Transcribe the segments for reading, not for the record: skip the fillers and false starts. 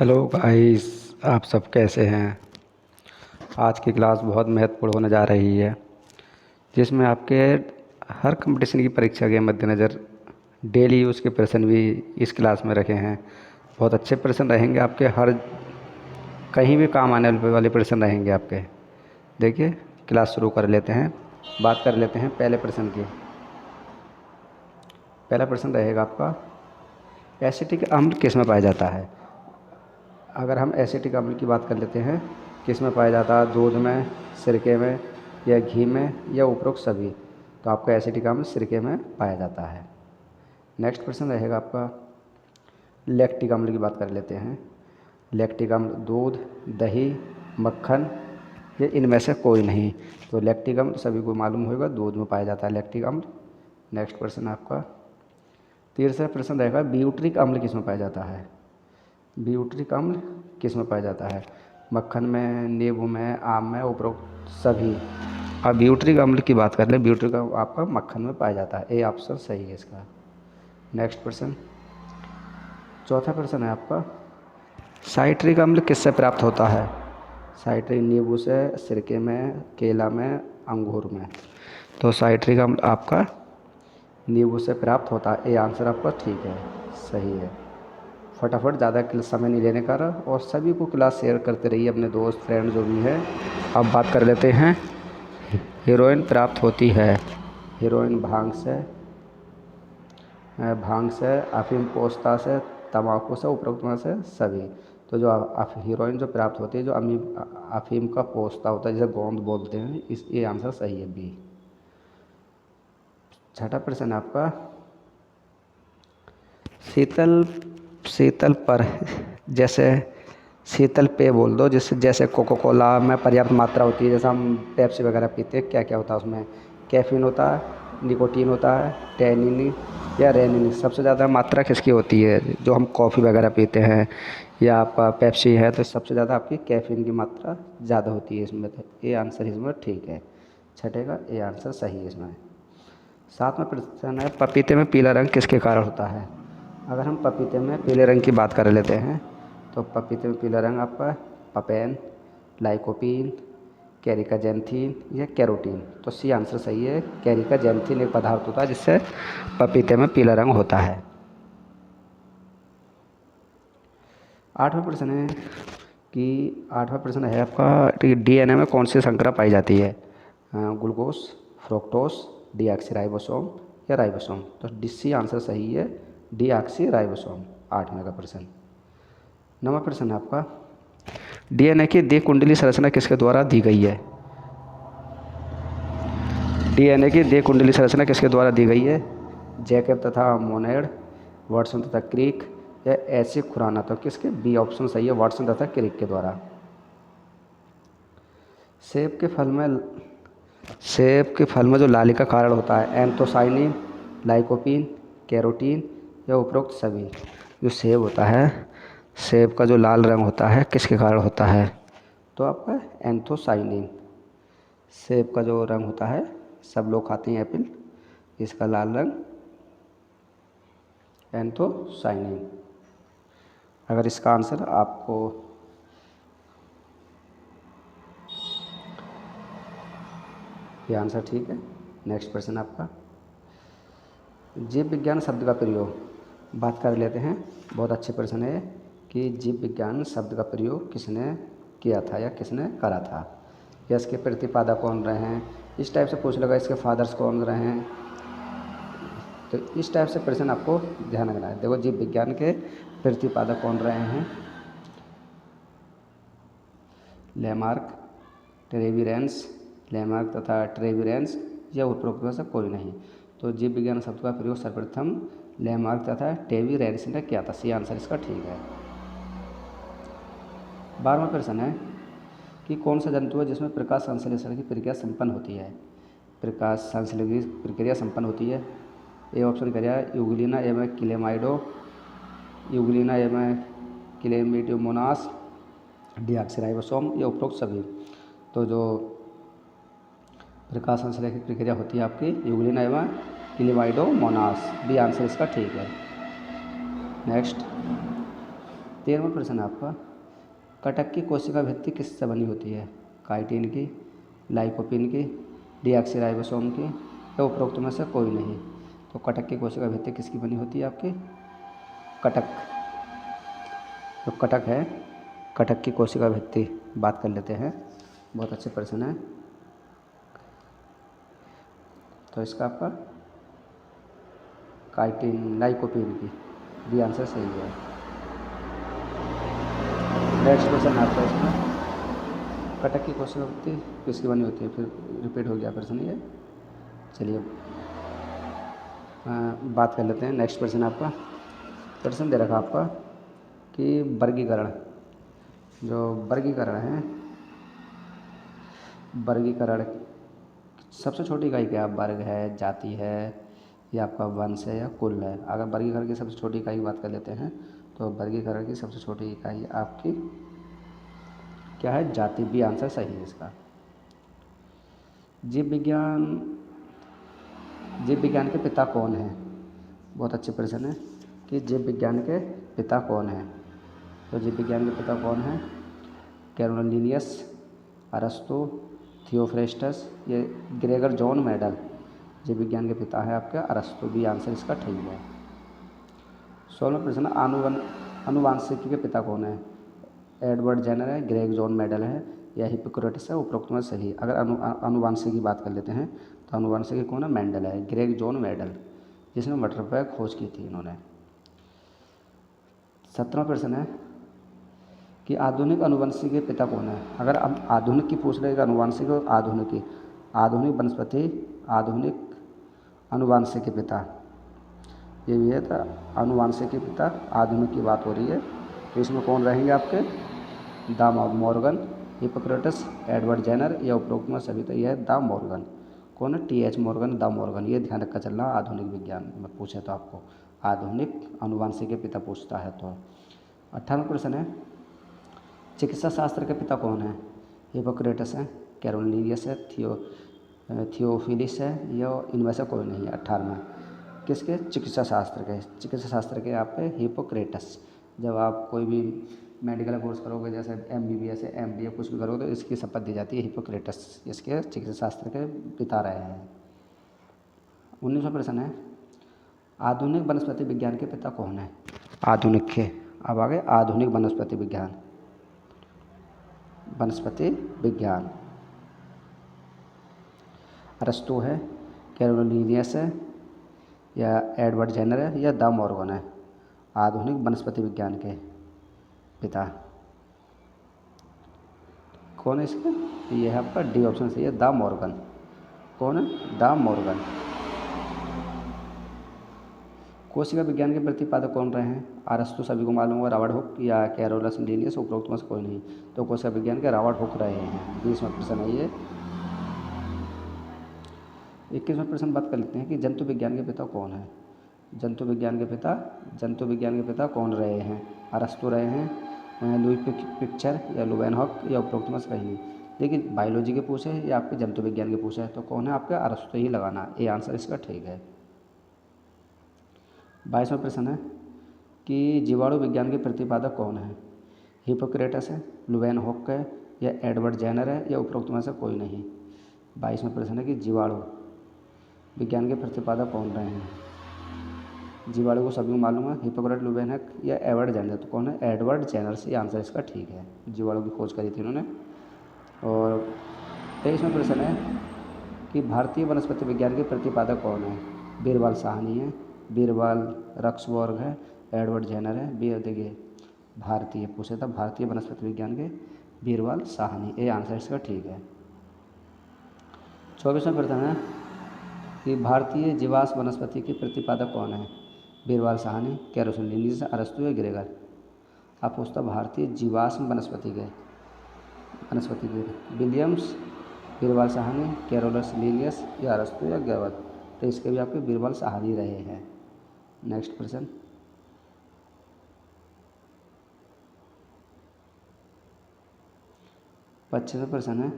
Hello guys, आप सब कैसे हैं। आज की क्लास बहुत महत्वपूर्ण होने जा रही है, जिसमें आपके हर कंपटीशन की परीक्षा के मद्देनज़र डेली यूज़ के प्रश्न भी इस क्लास में रखे हैं। बहुत अच्छे प्रश्न रहेंगे आपके, हर कहीं भी काम आने वाले प्रश्न रहेंगे आपके। देखिए, क्लास शुरू कर लेते हैं। बात कर लेते हैं पहले प्रश्न की। पहला प्रश्न रहेगा आपका, एसिटिक अम्ल किस में पाया जाता है। अगर हम एसिटिक अम्ल की बात कर लेते हैं, किस में पाया जाता है, दूध में, सिरके में या घी में या उपरोक्त सभी, तो आपका एसिटिक अम्ल सिरके में पाया जाता है। नेक्स्ट प्रश्न रहेगा आपका, लैक्टिक अम्ल की बात कर लेते हैं। लैक्टिक अम्ल दूध, दही, मक्खन या इनमें से कोई नहीं, तो लैक्टिक अम्ल सभी को मालूम होगा, दूध में पाया जाता है लैक्टिक अम्ल। नेक्स्ट प्रश्न आपका तीसरा प्रश्न रहेगा, ब्यूट्रिक अम्ल किस में पाया जाता है। ब्यूट्रिक अम्ल किस में पाया जाता है, मक्खन में, नींबू में, आम में, उपरोक्त सभी। अब ब्यूट्रिक अम्ल की बात कर लें, ब्यूट्रिक अम्ल आपका मक्खन में पाया जाता है, ए ऑप्शन सही है इसका। नेक्स्ट प्रश्न, चौथा प्रश्न है आपका, साइट्रिक अम्ल किससे प्राप्त होता है। साइट्रिक नींबू से, सिरके में, केला में, अंगूर में, तो साइट्रिक अम्ल आपका नींबू से प्राप्त होता है, ए आंसर आपका ठीक है, सही है। फटाफट ज़्यादा समय नहीं लेने का रहा, और सभी को क्लास शेयर करते रहिए, अपने दोस्त फ्रेंड जो भी है। अब बात कर लेते हैं, हीरोइन प्राप्त होती है। हीरोइन भांग से, अफीम पोस्ता से, तंबाकू से, उपरोक्त में से सभी। तो जो हीरोइन जो प्राप्त होती है, जो अफीम का पोस्ता होता है, जिसे गोंद बोलते हैं, ये आंसर सही है, बी। छठा प्रश्न आपका, शीतल शीतल पर जैसे शीतल पेय बोल दो, जिससे जैसे कोको कोला में पर्याप्त मात्रा होती है, जैसे हम पेप्सी वगैरह पीते हैं, क्या क्या होता है उसमें, कैफीन होता है, निकोटीन होता है, टैनिन या रेनिन। सबसे ज़्यादा मात्रा किसकी होती है, जो हम कॉफ़ी वगैरह पीते हैं या आपका पेप्सी है, तो सबसे ज़्यादा आपकी कैफीन की मात्रा ज़्यादा होती है इसमें, तो ये आंसर इसमें ठीक है, छठे का ये आंसर सही है इसमें। सातवां प्रश्न है, पपीते में पीला रंग किसके कारण होता है। अगर हम पपीते में पीले रंग की बात कर लेते हैं, तो पपीते में पीला रंग आपका पपेन, लाइकोपीन, कैरिकाजेंथीन या कैरोटीन, तो सी आंसर सही है। कैरिकाजेंथीन एक पदार्थ होता है जिससे पपीते में पीला रंग होता है। आठवां प्रश्न है आठवां प्रश्न है आपका, डीएनए में कौन सी श्रृंखला पाई जाती है। ग्लूकोस, फ्रुक्टोस, डीऑक्सीराइबोसोम या राइबोसोम, तो डी आंसर सही है, डीऑक्सीराइबोसोम। 8वें का प्रश्न। 9वां प्रश्न है आपका, डीएनए की द्विकुंडली संरचना किसके द्वारा दी गई है। डीएनए की द्विकुंडली संरचना किसके द्वारा दी गई है। जैकब तथा मोनेड, वाटसन तथा क्रिक या ऐसे खुराना, तो किसके, बी ऑप्शन सही है, वाटसन तथा क्रिक के द्वारा। सेब के फल में जो लाली का कारण होता है, एंथोसाइनिन, लाइकोपीन, कैरोटीन या उपरोक्त सभी। जो सेब होता है, सेब का जो लाल रंग होता है किसके कारण होता है, तो आपका एंथोसाइनिन। सेब का जो रंग होता है, सब लोग खाते हैं एप्पल, इसका लाल रंग एंथोसाइनिन। अगर इसका आंसर आपको ये आंसर ठीक है। नेक्स्ट प्रश्न आपका, जीव विज्ञान शब्द का प्रयोग बात कर लेते हैं। बहुत अच्छे प्रश्न है कि जीव विज्ञान शब्द का प्रयोग किसने किया था या किसने करा था, या इसके प्रतिपादक कौन रहे हैं, इस टाइप से पूछ लगा, इसके फादर्स कौन रहे हैं, तो इस टाइप से प्रश्न आपको ध्यान रखना है। देखो, जीव विज्ञान के प्रतिपादक कौन रहे हैं, लेमार्क तथा ट्रेविरेंस या उपरोक्त में से कोई नहीं, तो जीव विज्ञान शब्द का प्रयोग सर्वप्रथम लेमार्क तथा ट्रेविरेंस ने किया था, सी आंसर इसका ठीक है। 12वां प्रश्न है कि कौन सा जंतु है जिसमें प्रकाश संश्लेषण की प्रक्रिया संपन्न होती है। प्रकाश संश्लेषण की प्रक्रिया संपन्न होती है, ए ऑप्शन करिए, यूग्लिना एवं क्लेमाइडो, यूग्लिना एवं क्लेमिडोमोनास, डीऑक्सीराइबोसोम या उपरोक्त सभी। तो जो प्रकाश संश्लेषण की प्रक्रिया होती है आपकी यूग्लिना एवं क्लेमाइडोमोनास, बी आंसर इसका ठीक है। नेक्स्ट, 13वां प्रश्न आपका, कटक की कोशिका भित्ति किससे बनी होती है? काइटिन की, लाइकोपिन की, डीऑक्सीराइबोसोम की या उपरोक्त में से कोई नहीं? तो कटक की कोशिका भित्ति किसकी बनी होती है आपकी? कटक, तो कटक है, कटक की कोशिका भित्ति बात कर लेते हैं। बहुत अच्छे प्रश्न है। तो इसका आपका काइटिन, लाइकोपिन की, बी आंसर सही है। नेक्स्ट क्वेश्चन आपका इसमें, कटक की कोशिका भित्ति किसकी बनी होती है? फिर रिपीट हो गया प्रश्न ये। चलिए बात कर लेते हैं। नेक्स्ट प्रश्न आपका, प्रश्न दे रखा आपका कि वर्गीकरण, जो वर्गीकरण है, वर्गीकरण सबसे छोटी इकाई क्या है? वर्ग है, जाति है, या आपका वंश है, या कुल है? अगर वर्गीकरण की सबसे छोटी इकाई की बात कर लेते हैं तो वर्गीकरण की सबसे छोटी इकाई आपकी क्या है? जाति, बी आंसर सही है इसका। जीव विज्ञान, जीव विज्ञान के पिता कौन है? बहुत अच्छे प्रश्न है कि जीव विज्ञान के पिता कौन है? तो जीव विज्ञान के पिता कौन है? कैरोलिनियस, अरस्तु, थियोफ्रेस्टस, ये ग्रेगर जॉन मेडल। जीव विज्ञान के पिता है आपके अरस्तु, बी आंसर इसका ठीक है। 16वां प्रश्न, आनुवांशिकी के पिता कौन है? एडवर्ड जेनर है, ग्रेग जॉन मेडल है, या हिप्पोक्रेटस है? उपरोक्त में सही। अगर आनुवांशिकी की बात कर लेते हैं तो आनुवांशिकी कौन है? मेंडल है, ग्रेग जॉन मेडल, जिसने बटरफ्लाई खोज की थी इन्होंने। 17वां प्रश्न है कि आधुनिक अनुवंशिकी के पिता कौन है? अगर अब आधुनिक की पूछ रहे अनुवांशिक और आधुनिकी, आधुनिक वनस्पति, आधुनिक अनुवांशिक के पिता, ये भी है। तो अनुवांशिक के पिता आधुनिक की बात हो रही है, तो इसमें कौन रहेंगे आपके? The Morgan, Hippocrates, Edward Jenner, या उपरोक्त में सभी? तो यह है द मॉर्गन। कौन है? T H Morgan, the Morgan. ये ध्यान रखकर चलना, आधुनिक विज्ञान में पूछे तो आपको आधुनिक अनुवांशिक के पिता पूछता है तो। 18वां प्रश्न है, चिकित्सा शास्त्र के पिता कौन है? हिप्पोक्रेटस है, कैरोलिनियस है, थियोफिलिस है, या इनमें से कोई नहीं है? 18वां किसके? चिकित्सा शास्त्र के। चिकित्सा शास्त्र के आप पे हिप्पोक्रेटस। जब आप कोई भी मेडिकल कोर्स करोगे, जैसे MBBS है, MD कुछ भी करोगे, तो इसकी शपथ दी जाती है हिप्पोक्रेटस, इसके चिकित्सा शास्त्र के पिता रहे हैं। 19वां प्रश्न है, आधुनिक वनस्पति विज्ञान के पिता कौन है? आधुनिक के, अब आगे आधुनिक वनस्पति विज्ञान, वनस्पति विज्ञान, अरस्तु है, कैरोलिनियस है, या एडवर्ड जेनर है, या द मॉर्गन है? आधुनिक वनस्पति विज्ञान के पिता कौन है इसके? ये है आपका डी ऑप्शन सही है, द मॉर्गन। कौन है? The Morgan. कोशिका विज्ञान के प्रतिपादक कौन रहे हैं? अरस्तु सभी को मालूम होगा, रॉबर्ट हुक, या कैरोलस लिनियस? उपरोक्त में से कोई नहीं। तो कोशिका विज्ञान के रॉबर्ट हुक रहे हैं, 20वां प्रश्न है ये। 21वां प्रश्न बात कर लेते हैं कि जंतु विज्ञान के पिता कौन है? जंतु विज्ञान के पिता कौन रहे हैं? अरस्तु रहे हैं, लुई पिक्चर, या लुवेनहॉक, या उपरोक्त में से कहीं नहीं। देखिए बायोलॉजी के पूछे या आपके जंतु विज्ञान के पूछे तो कौन है आपका? अरस्तु ही लगाना, ये आंसर इसका ठीक है। 22वां प्रश्न है कि जीवाणु विज्ञान के प्रतिपादक कौन है? हिप्पोक्रेटस है, लुवेनहॉक है, या एडवर्ड जेनर है, या उपरोक्त में से कोई नहीं? 22वां प्रश्न है कि जीवाणु विज्ञान के प्रतिपादक कौन रहे हैं? जीवाणु को सभी को मालूम है, हिप्पोक्रेटस, लुवेनहॉक, या एडवर्ड जेनर? तो कौन है? एडवर्ड जेनर से आंसर इसका ठीक है, जीवाणु की खोज करी थी उन्होंने। और 23वां प्रश्न है कि भारतीय वनस्पति विज्ञान के प्रतिपादक कौन है? बीरबल साहनी है, बीरबल रक्सबर्ग है, एडवर्ड जेनर है, देखिए भारतीय पूछे था, भारतीय वनस्पति विज्ञान के बीरबल साहनी, ये आंसर इसका ठीक है। 24वां प्रश्न है कि भारतीय जीवाश्म वनस्पति के प्रतिपादक कौन है? बीरबल साहनी, कैरोलिनियस, अरस्तु, या ग्रेगर? आप पूछता भारतीय जीवाश्म वनस्पति के Williams, Birbal Sahni, Carolus Linnaeus, या अरस्तु, या ग्रेगर? तो इसके भी आपके बीरबल साहनी रहे हैं। नेक्स्ट प्रश्न, 25वां प्रश्न है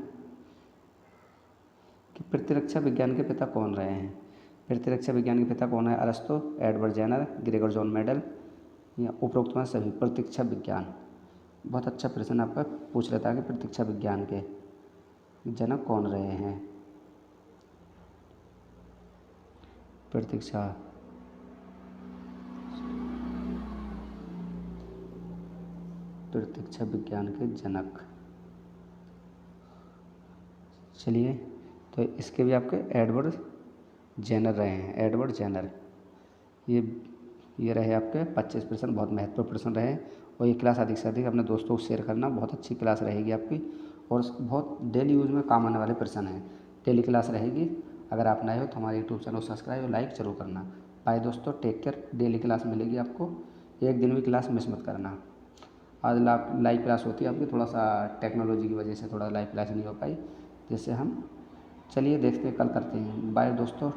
कि प्रतिरक्षा विज्ञान के पिता कौन रहे हैं? प्रतिरक्षा विज्ञान के पिता कौन है? अरस्तु, Edward Jenner, Gregor John Mendel, या उपरोक्त में सभी। प्रतीक्षा विज्ञान, बहुत अच्छा प्रश्न आपका पूछ लेता है कि प्रतीक्षा विज्ञान के जनक कौन रहे हैं। प्रतीक्षा विज्ञान के जनक, चलिए तो इसके भी आपके एडवर्ड जेनर रहे हैं। एडवर्ड जेनर, ये रहे आपके 25 प्रश्न, बहुत महत्वपूर्ण प्रश्न रहे। और ये क्लास अधिक से अधिक अपने दोस्तों को शेयर करना, बहुत अच्छी क्लास रहेगी आपकी और बहुत डेली यूज में काम आने वाले प्रश्न हैं। डेली क्लास रहेगी। अगर आप नए हो तो हमारे यूट्यूब चैनल सब्सक्राइब और लाइक जरूर करना। बाय दोस्तों, टेक केयर। डेली क्लास मिलेगी आपको, एक दिन भी क्लास मिस मत करना। आज लाइव क्लास होती है आपकी, थोड़ा सा टेक्नोलॉजी की वजह से थोड़ा लाइव क्लास नहीं हो पाई, जिससे हम चलिए देखते हैं, कल करते हैं। बाय दोस्तों।